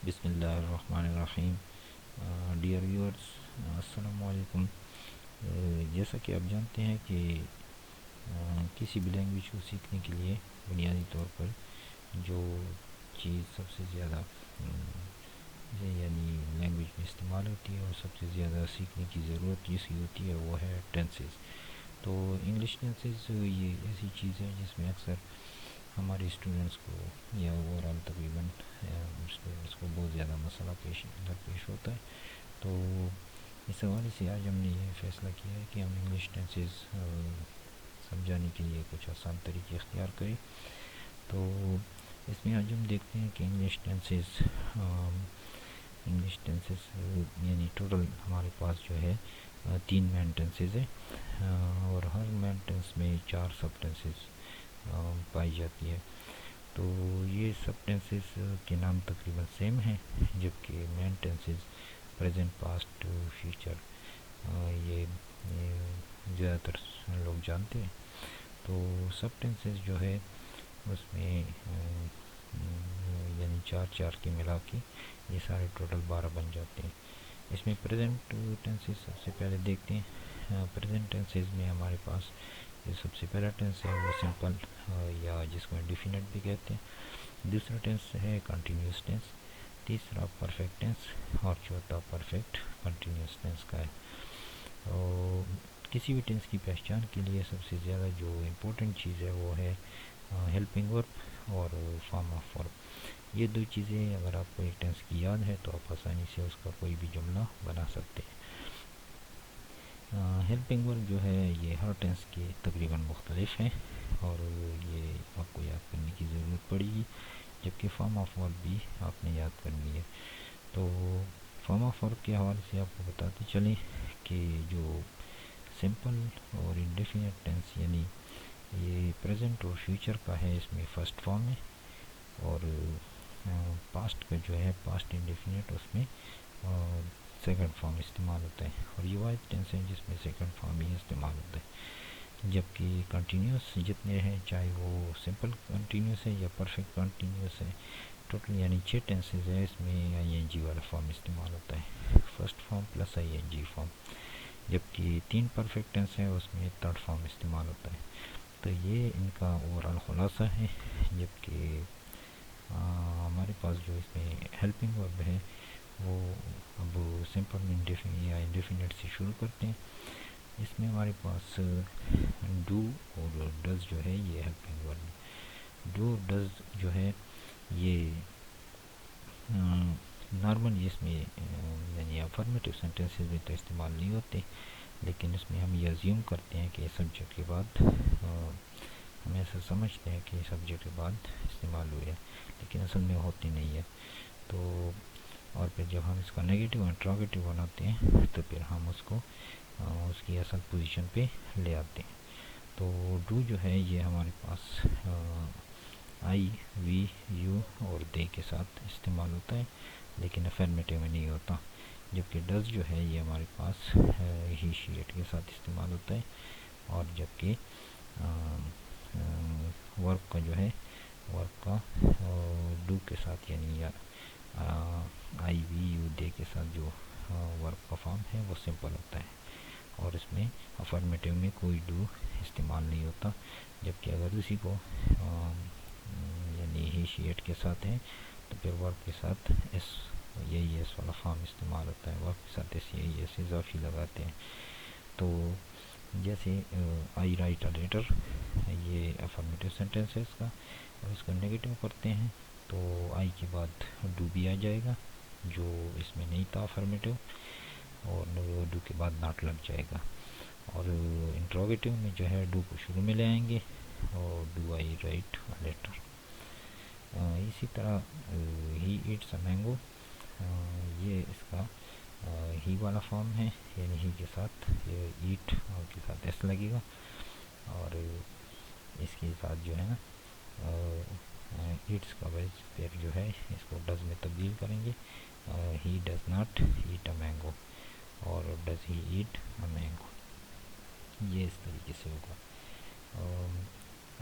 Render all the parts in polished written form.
बिस्मिल्लाहिर्रहमानिर्रहीम। Dear viewers, अस्सलामु अलैकुम। जैसा कि आप जानते हैं कि किसी भी लैंग्वेज को सीखने के लिए बुनियादी तौर पर जो चीज़ सबसे ज़्यादा यानी लैंग्वेज में इस्तेमाल होती है और सबसे ज़्यादा सीखने की ज़रूरत जिसकी होती है वो है टेंसेस। तो इंग्लिश टेंसेस ये ऐसी चीज़ है जिसमें अक्सर हमारे स्टूडेंट्स को या ओवरऑल तकरीबन स्टूडेंट्स को बहुत ज़्यादा मसला पेश होता है। तो इस हवाले से आज हमने ये फ़ैसला किया है कि हम इंग्लिश टेंसेस समझाने के लिए कुछ आसान तरीके इख्तियार करें। तो इसमें आज हम देखते हैं कि इंग्लिश टेंसेस यानी टोटल हमारे पास जो है 3 मेन टेंसेस है और हर मेन टेंस में 4 सब टेंसेस पाई जाती है। तो ये सब टेंसेस के नाम तकरीबन सेम हैं, जबकि main tenses present, past, future ये ज़्यादातर लोग जानते हैं। तो सब टेंसेस जो है उसमें यानी 4 के मिला के ये सारे टोटल 12 बन जाते हैं। इसमें प्रेजेंट टेंसेस सबसे पहले देखते हैं। प्रेजेंट टेंसेस में हमारे पास जो सबसे पहला टेंस है वो सिंपल या जिसको इंडेफिनिट भी कहते हैं। दूसरा टेंस है कंटिन्यूस टेंस, तीसरा परफेक्ट टेंस और चौथा परफेक्ट कंटिन्यूस टेंस का है। और किसी भी टेंस की पहचान के लिए सबसे ज़्यादा जो इम्पोर्टेंट चीज़ है वो है हेल्पिंग वर्ब और फॉर्म ऑफ वर्ब। ये दो चीज़ें अगर आपको एक टेंस की याद है तो आप आसानी से उसका कोई भी जुमला बना सकते हैं। हेल्पिंग वर्ब जो है ये हर टेंस के तकरीबन मुख्तलिफ हैं और ये आपको याद करने की ज़रूरत पड़ेगी, जबकि फॉर्म ऑफ वर्ब भी आपने याद करनी है। तो फॉर्म ऑफ वर्ब के हवाले से आपको बताते चलें कि जो सिंपल और इंडेफिनिट टेंस यानी ये प्रेजेंट और फ्यूचर का है, इसमें फ़र्स्ट फॉर्म है और पास्ट का जो है पास्ट इंडेफिनिट उसमें सेकंड फॉर्म इस्तेमाल होता है और ये वाइज टेंस है जिसमें सेकंड फॉर्म ही इस्तेमाल होता है। जबकि कंटिन्यूस जितने हैं, चाहे वो सिंपल कंटिन्यूस है या परफेक्ट कंटिन्यूस है, टोटल यानी 6 टेंसेज है, इसमें आईएनजी वाला फॉर्म इस्तेमाल होता है, first form plus ING form. जबकि 3 परफेक्ट टेंस है उसमें थर्ड फॉर्म इस्तेमाल होता है। तो ये इनका ओवरऑल खुलासा है। जबकि हमारे पास जो इसमें हेल्पिंग वर्ब है वो अब सिंपल या इंडेफिनिट से शुरू करते हैं। इसमें हमारे पास डू और डज जो है ये हेल्पिंग वर्ब है। डू डज जो है ये नॉर्मल इसमें यानी अफर्मेटिव सेंटेंसेस में तो इस्तेमाल नहीं होते, लेकिन इसमें हम ये अज्यूम करते हैं कि सब्जेक्ट के बाद हम ऐसा समझते हैं कि सब्जेक्ट के बाद इस्तेमाल हुए हैं, लेकिन असल में होती नहीं है। तो और फिर जब हम इसका नेगेटिव और इंट्रोगेटिव बनाते हैं तो फिर हम उसको उसकी असल पोजीशन पे ले आते हैं। तो डू जो है ये हमारे पास आई, वी, यू और दे के साथ इस्तेमाल होता है, लेकिन अफर्मेटिव में नहीं होता। जबकि डज जो है ये हमारे पास ही, शी, इट के साथ इस्तेमाल होता है। और जबकि वर्ब का जो है वर्ब का डू के साथ यानी आई, वी, यू, दे के साथ जो वर्ब का फॉर्म है वो सिंपल होता है और इसमें अफर्मेटिव में कोई डू इस्तेमाल नहीं होता। जबकि अगर उसी को यानी ही, शी, इट के साथ है तो फिर वर्ब के साथ एस, यही एस वाला फॉर्म इस्तेमाल होता है। वर्ब के साथ एस, यही एस इजाफी लगाते हैं। तो जैसे आई राइट अ लेटर, ये अफर्मेटिव सेंटेंस है इसका, और इसको नेगेटिव करते हैं तो आई के बाद डू भी आ जाएगा जो इसमें नहीं था अफर्मेटिव, और डू के बाद नॉट लग जाएगा। और इंट्रोगेटिव में जो है डू को शुरू में ले आएंगे और do I write a letter. इसी तरह ही ईट्स अ मैंगो, ये इसका ही वाला फॉर्म है, यानी ही के साथ ईट और के साथ एस लगेगा और इसके साथ जो है ना ईट्स का वजह फिर जो है इसको डज में तब्दील करेंगे। He does not eat a mango और does he eat a mango, ये इस तरीके से होगा।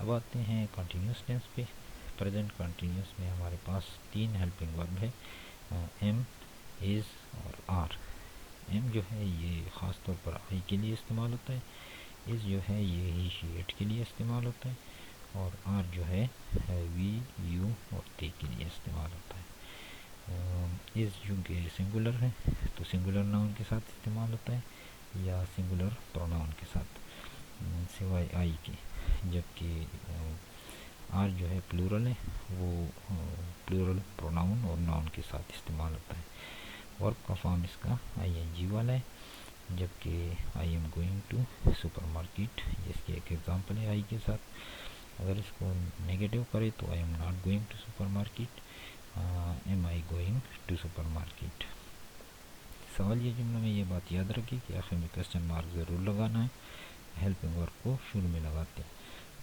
अब आते हैं कंटिन्यूस टेंस पे। प्रेजेंट कंटिन्यूस में हमारे पास 3 हेल्पिंग वर्ब है। एम, इज़ और आर। एम जो है ये ख़ास तौर पर आई के लिए इस्तेमाल होता है, इज़ जो है ये ही शी इट के लिए इस्तेमाल होता है, और आर जो है वी, यू और दे के लिए इस्तेमाल होता है। इज़ चूँकि सिंगुलर है तो सिंगुलर नाउन के साथ इस्तेमाल होता है या सिंगुलर प्रोनाउन के साथ, सिवाय आई के। जबकि आर जो है प्लूरल है, वो प्लूरल प्रोनाउन और नाउन के साथ इस्तेमाल होता है। वर्ब का फॉर्म इसका ING वाला है, जबकि I am going to super market, इसकी एक एग्जांपल है आई के साथ। अगर इसको नेगेटिव करें तो I am not going to super market, am I going to super market. सवाल ये जुमले में ये बात याद रखिए कि आखिर में क्वेश्चन मार्क ज़रूर लगाना है, हेल्पिंग वर्ब को शुरू में लगाते हैं।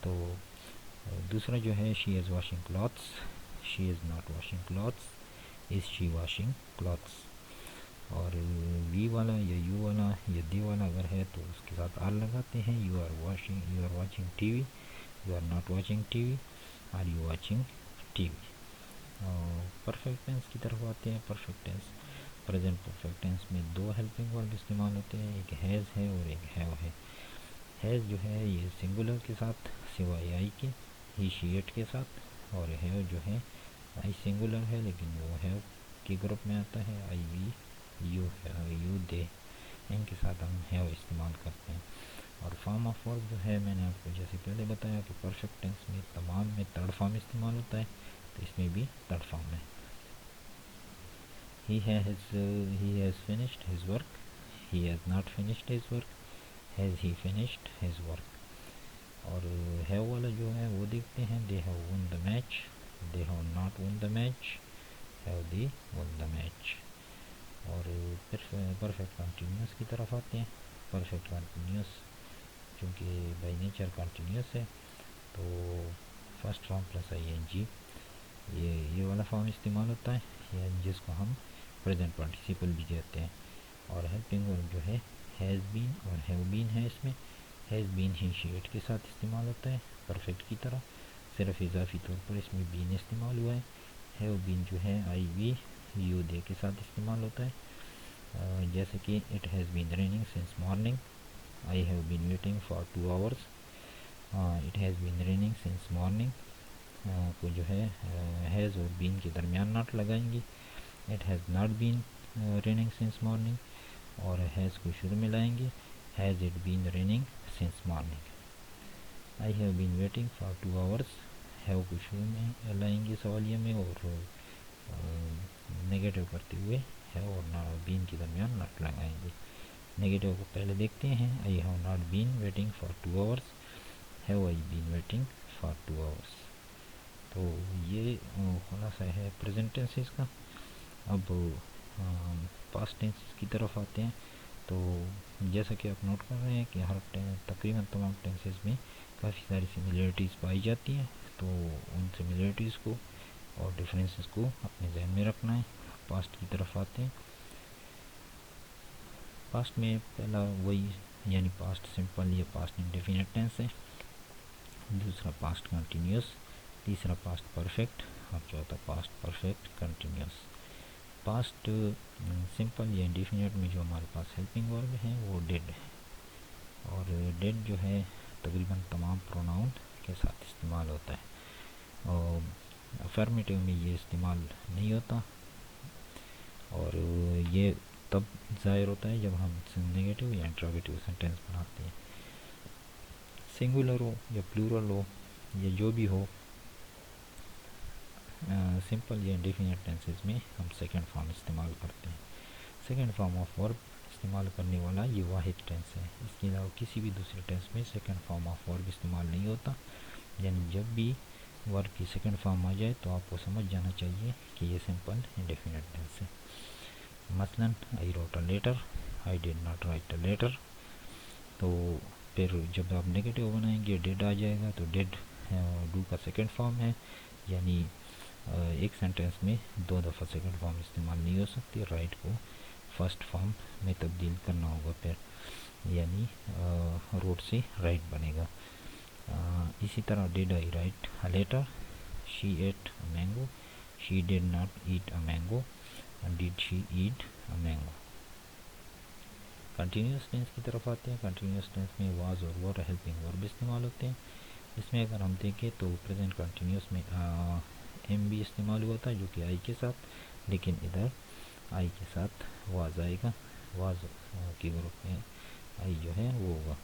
तो दूसरा जो है she is washing clothes, she is not washing clothes, is she washing clothes. और वी वाला या यू वाला या दे वाला अगर है तो उसके साथ आर लगाते हैं। You are watching TV, you are not watching TV, are you watching TV. Perfect tense की तरफ आते हैं। Perfect tense, present perfect tense में दो हेल्पिंग वर्ब इस्तेमाल होते हैं, एक हैज़ है और एक हैव है। हैज़ जो है ये सिंगुलर के साथ सिवाय आई के, ही शी इट के साथ, और हैव जो है आई सिंगुलर है लेकिन वो हैव के ग्रुप में आता है, आई वी, यू दे, इनके साथ हम हैव इस्तेमाल करते हैं। और फॉर्म ऑफ वर्ब जो है मैंने आपको जैसे पहले बताया कि परफेक्ट टेंस में तमाम में थर्ड फॉर्म इस्तेमाल होता है, तो इसमें भी थर्ड फॉर्म है। he has finished his work, he has not finished his work, has he finished his work। और have वाला जो है वो देखते हैं, they have won the match, they have not won the match, have they won the match। और फिर perfect continuous की तरफ आते हैं। परफेक्ट कंटिन्यूस चूँकि बाई नेचर कंटिन्यूस है तो फर्स्ट फॉर्म प्लस ING ये वाला फॉर्म इस्तेमाल होता है, या जिसको हम प्रेजेंट पार्टिसिपल भी कहते हैं। और हेल्पिंग वर्ब जो है हैज़ बीन और हैव बीन है। इसमें has been he she it के साथ इस्तेमाल होता है परफेक्ट की तरह, सिर्फ इजाफी तौर पर इसमें बीन इस्तेमाल हुआ है। हैव बीन जो है आई वी यू दे के साथ इस्तेमाल होता है। जैसे कि it has been raining since morning, I have been waiting for 2 hours, it has been raining since morning को जो है हैज़ और बीन के दरमियान नॉट लगाएंगे। It has not been raining since morning, और हैज़ को शुरू में लाएंगे, has it been raining since morning. I have been waiting for 2 hours, have को शुरू में लाएंगे सवालिया में, और नेगेटिव करते हुए हैव और बीन के दरमियान नॉट लगाएंगे। नेगेटिव को पहले देखते हैं। I have not been waiting for 2 hours, have I been waiting for 2 hours. तो ये खुलासा है प्रेजेंट टेंसेस का। अब पास्ट टेंसेस की तरफ आते हैं। तो जैसा कि आप नोट कर रहे हैं कि हर तकरीबन तमाम टेंसेस में काफ़ी सारी सिमिलरिटीज़ पाई जाती हैं, तो उन सिमिलरिटीज़ को और डिफरेंसेस को अपने जहन में रखना है। पास्ट की तरफ आते हैं। पास्ट में पहला वही यानी पास्ट सिंपल या पास्ट इंडेफिनिट टेंस है, दूसरा पास्ट कंटिन्यूस, तीसरा पास्ट परफेक्ट और चौथा past perfect continuous. Past simple या इंडेफिनिट में जो हमारे पास हेल्पिंग वर्ब है वो डिड है, और डिड जो है तकरीबन तमाम प्रोनाउन के साथ इस्तेमाल होता है, और अफर्मेटिव में ये इस्तेमाल नहीं होता, और ये तब ज़ाहिर होता है जब हम नेगेटिव या इंट्रोगेटिव सेंटेंस बनाते हैं। सिंगुलर हो या प्लूरल हो या जो भी हो, सिंपल या इंडेफिनिट टेंसेस में हम सेकंड फॉर्म इस्तेमाल करते हैं। सेकंड फॉर्म ऑफ वर्ब इस्तेमाल करने वाला ये वाहिद टेंस है। इसके अलावा किसी भी दूसरे टेंस में सेकंड फॉर्म ऑफ वर्ब इस्तेमाल नहीं होता। यानी जब भी वर्ब की सेकंड फॉर्म आ जाए तो आपको समझ जाना चाहिए कि ये सिंपल इंडेफिनिट टेंस है। मसलन I wrote a letter, I did not write a letter. तो फिर जब आप नेगेटिव बनाएंगे डिड आ जाएगा, तो डिड डू का सेकंड फॉर्म है, यानी एक सेंटेंस में 2 दफ़ा सेकंड फॉर्म इस्तेमाल नहीं हो सकती। राइट को फर्स्ट फॉर्म में तब्दील करना होगा फिर, यानी रोट से राइट बनेगा। इसी तरह did I write a letter, she ate a mango, she did not eat a mango. Did she eat a mango. Continuous tense की तरफ आते हैं। कंटिन्यूस टेंस में वाज और वर हेल्पिंग वर्ब इस्तेमाल होते हैं। इसमें अगर हम देखें तो प्रेजेंट कंटिन्यूस में एम भी इस्तेमाल हुआ था जो कि आई के साथ, लेकिन इधर आई के साथ वाज आएगा। वाज के ग्रुप में आई जो है वो होगा।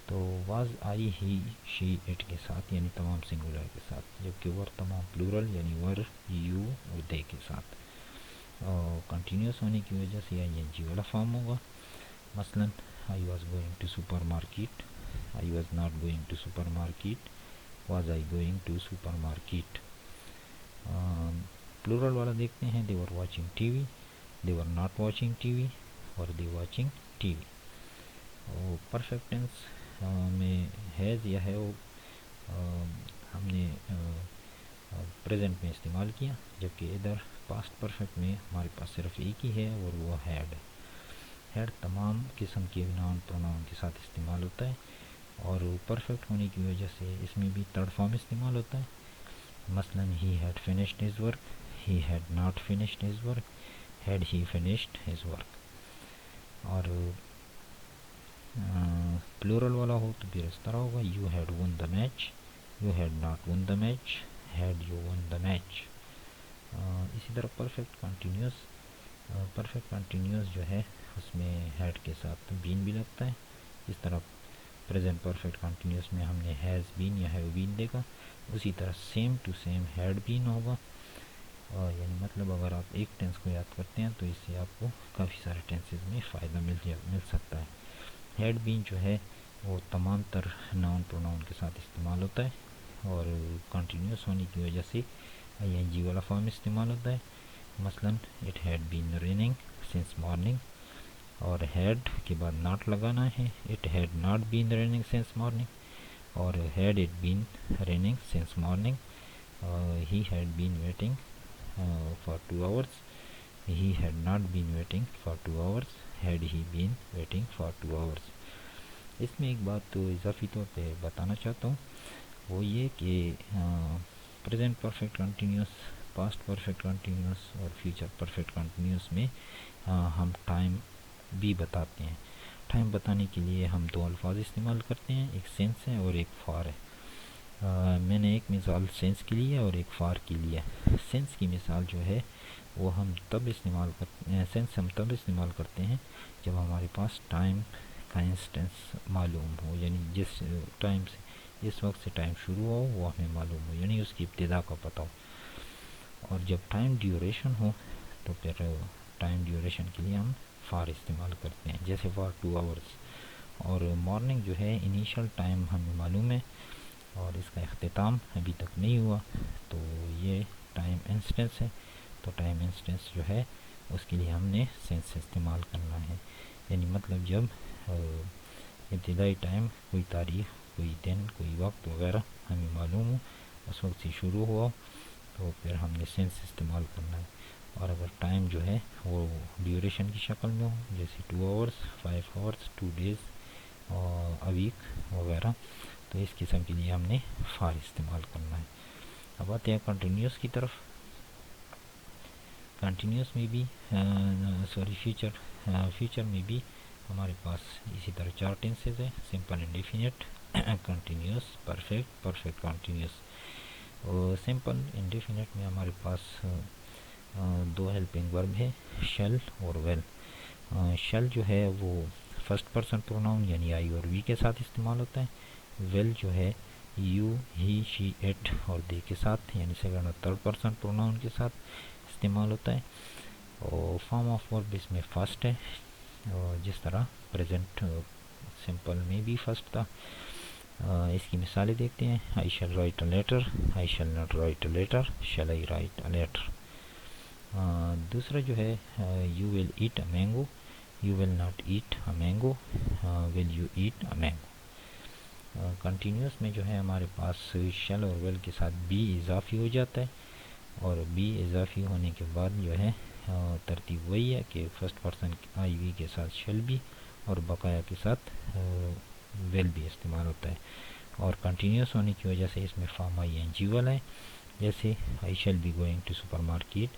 तो was I he she it के साथ यानी तमाम सिंगुलर के साथ, जबकि वर तमाम प्लूरल यानी वर यू और दे के साथ। और कंटिन्यूस होने की वजह से आई एन जी वाला फॉर्म होगा। मसलन I was going to super market, I was not going to super market, was I going to super market. Plural वाला देखते हैं, they were watching TV, they were not watching TV, और they watching TV. और perfect tense में has या है वो हमने प्रेजेंट में इस्तेमाल किया, जबकि इधर पास्ट परफेक्ट में हमारे पास सिर्फ एक ही है और वो हैड है। हैड तमाम किस्म के नाउन प्रोनाउन के साथ इस्तेमाल होता है, और परफेक्ट होने की वजह से इसमें भी थर्ड फॉर्म इस्तेमाल होता है। मसलन he had finished his work, he had not finished his work, had he finished his work. और प्लूरल वाला हो तो फिर इस तरह होगा, you had one the match, you had not one the match, had you one the match. इसी तरह परफेक्ट कंटिन्यूस जो है उसमें हैड के साथ बीन भी लगता है। इस तरह प्रेजेंट परफेक्ट कंटिन्यूस में हमने हैज़ बीन या हैव बीन देखा, उसी तरह same to same had been होगा। यानी मतलब अगर आप एक टेंस को याद करते हैं तो इससे आपको काफ़ी सारे टेंसेस में फ़ायदा मिल सकता है। हैड बीन जो है वो तमाम तर नाउन प्रोनाउन के साथ इस्तेमाल होता है, और कंटिन्यूस होने की वजह से आई एन जी वाला फॉर्म इस्तेमाल होता है। मसलन it had been raining since morning, और हैड के बाद नॉट लगाना है, it had not been raining since morning, और had it been raining since morning, he had been waiting for 2 hours, he had not been waiting for 2 hours, had he been waiting for 2 hours। इसमें एक बात तो इजाफी तौर पे बताना चाहता हूँ, वो ये कि present perfect continuous, past perfect continuous और फ्यूचर परफेक्ट कंटिन्यूस में हम टाइम भी बताते हैं। टाइम बताने के लिए हम दो अल्फाज इस्तेमाल करते हैं, एक सेंस है और एक फार है। मैंने एक मिसाल सेंस के लिए और एक फार के लिए। सेंस की मिसाल जो है वो हम तब इस्तेमाल करते हैं, सेंस हम तब इस्तेमाल करते हैं जब हमारे पास टाइम का इंस्टेंस मालूम हो, यानी जिस टाइम से जिस वक्त से टाइम शुरू हो वो हमें मालूम हो, यानी उसकी इब्तिदा का पता हो। और जब टाइम ड्यूरेशन हो तो फिर टाइम ड्यूरेशन के लिए हम फार इस्तेमाल करते हैं, जैसे फॉर 2 hours। और मॉर्निंग जो है इनिशियल टाइम हमें मालूम है और इसका इख्तिताम अभी तक नहीं हुआ, तो ये टाइम इंस्टेंस है। तो टाइम इंस्टेंस जो है उसके लिए हमने सेंस इस्तेमाल करना है, यानी मतलब जब इब्तिदाई टाइम, कोई तारीख, कोई दिन, कोई वक्त वगैरह हमें मालूम हो, उस वक्त से शुरू हुआ तो फिर हमने सेंस इस्तेमाल करना है। और अगर टाइम जो है वो ड्यूरेशन की शक्ल में हो, जैसे 2 hours, 5 hours, 2 days और अ वीक वगैरह, तो इस किस्म के लिए हमने फार इस्तेमाल करना है। अब आते हैं कंटिन्यूस की तरफ। कंटिन्यूस में भी फ्यूचर में भी हमारे पास इसी तरह 4 टेंसेज है, simple indefinite, continuous, perfect, perfect continuous. और सिंपल इंडेफिनिट में हमारे पास 2 हेल्पिंग वर्ब है, शैल और वेल। शैल जो है वो फर्स्ट पर्सन प्रोनाउन यानी आई और वी के साथ इस्तेमाल होता है। वेल जो है यू, ही, शी, इट और दे के साथ यानी सेकंड और थर्ड पर्सन प्रोनाउन के साथ इस्तेमाल होता है। और फॉर्म ऑफ वर्ब इसमें फर्स्ट है, और जिस तरह प्रेजेंट सिंपल में भी फर्स्ट था। इसकी मिसालें देखते हैं, I shall write a letter, I shall not write a letter, shall I write a letter. दूसरा जो है you will eat a mango, you will not eat a mango, will you eat a mango. Continuous में जो है हमारे पास शैल और well के साथ बी इजाफी हो जाता है, और बी इजाफी होने के बाद जो है तरतीब वही है कि फर्स्ट पर्सन आई वी के साथ शैल बी और बकाया के साथ वेल भी इस्तेमाल होता है। और कंटिन्यूस होने की वजह से इसमें फॉर्म आई एन जी वाला है, जैसे I shall be going to super market,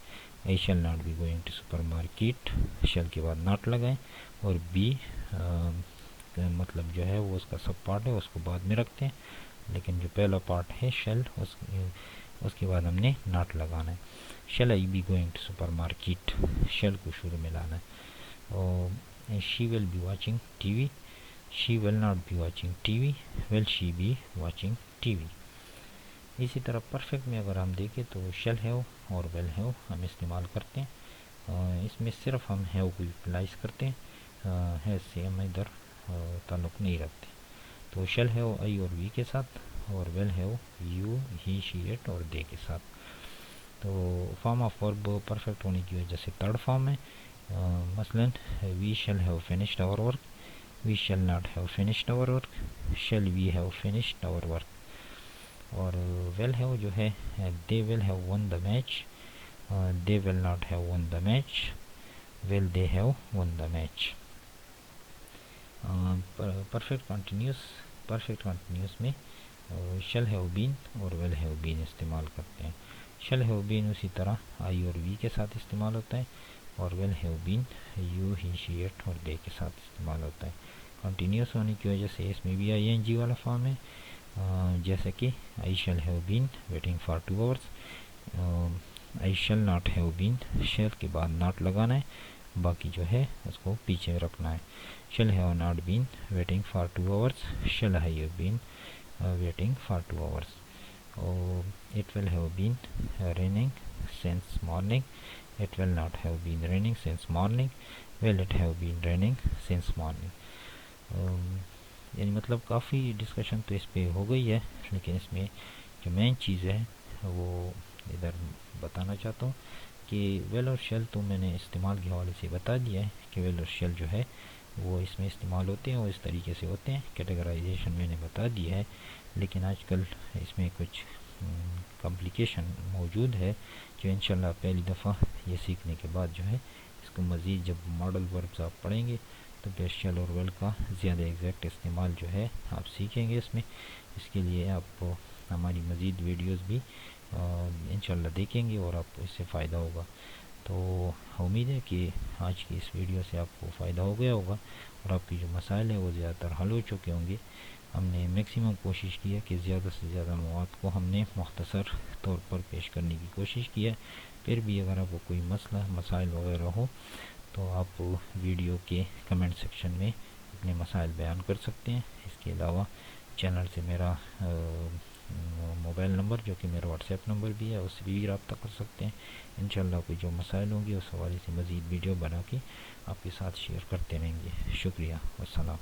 I shall not be going to super market, shall के बाद नॉट लगाएं, और बी मतलब जो है वो उसका सब पार्ट है, उसको बाद में रखते हैं, लेकिन जो पहला पार्ट है शैल उसके बाद हमने नॉट लगाना है। Shall I be going to super market, shall को शुरू में लाना है। और she will be watching TV, she will not be watching TV, will she be watching TV. इसी तरह परफेक्ट में अगर हम देखें तो शैल हैव और विल हैव हम इस्तेमाल करते हैं। इसमें सिर्फ हम हैव को यूटिलाइज करते हैं, है से हम इधर ताल्लुक़ नहीं रखते। तो शैल हैव आई और वी के साथ, और will have you, he, she, it और दे के साथ। तो फॉर्म ऑफ वर्ब परफेक्ट होने की वजह से थर्ड फॉर्म है। मसलन we shall have finished our work, we shall not have finished our work, shall we have finished our work. और विल हैव जो है they will have won the match, they will not have won the match, will they have won the match. Perfect continuous में shall have been और will have been इस्तेमाल करते हैं। शैल have been उसी तरह आई और वी के साथ इस्तेमाल होता है, और will have been you, he, she, it और दे के साथ इस्तेमाल होता है। कंटिन्यूस होने की वजह से इसमें भी आई एन जी वाला फॉर्म है, जैसे कि I shall have been waiting for 2 hours, I shall not have been, shall के बाद नॉट लगाना है, बाकी जो है उसको पीछे रखना है। Shall have not been waiting for 2 hours, shall have been waiting for 2 hours. और it will have been raining since morning, it will not have been raining since morning, will it have been raining since morning. यानी मतलब काफ़ी discussion तो इस पे हो गई है, लेकिन इसमें जो मेन चीज़ है वो इधर बताना चाहता हूँ कि विल और शैल तो मैंने इस्तेमाल के हवाले से बता दिया है कि विल और शैल जो है वो इसमें इस्तेमाल होते हैं और इस तरीके से होते हैं। कैटेगराइजेशन मैंने बता दिया है, लेकिन आजकल इसमें कुछ कॉम्प्लिकेशन मौजूद है जो इंशाल्लाह पहली दफ़ा ये सीखने के बाद जो है इसको मज़ीद जब मॉडल वर्ब्स आप पढ़ेंगे तो फिर शैल और विल का ज़्यादा एग्जैक्ट इस्तेमाल जो है आप सीखेंगे इसमें। इसके लिए आप हमारी मज़ीद वीडियोस भी इंशाल्लाह देखेंगे और आपको इससे फ़ायदा होगा। तो उम्मीद है कि आज की इस वीडियो से आपको फ़ायदा हो गया होगा और आपकी जो मसाइल है वो ज़्यादातर हल हो चुके होंगे। हमने मैक्सिमम कोशिश की है कि ज़्यादा से ज़्यादा मवाद को हमने मुख्तसर तौर पर पेश करने की कोशिश की है। फिर भी अगर आपको कोई मसला मसाइल वगैरह हो तो आप वीडियो के कमेंट सेक्शन में अपने मसाइल बयान कर सकते हैं। इसके अलावा चैनल से मेरा मोबाइल नंबर जो कि मेरा व्हाट्सएप नंबर भी है उससे भी रब्ता कर सकते हैं। इंशाल्लाह कोई जो मसाइल होंगे उस हवाले से मज़ीद वीडियो बना के आपके साथ शेयर करते रहेंगे। शुक्रिया, वस्सलाम।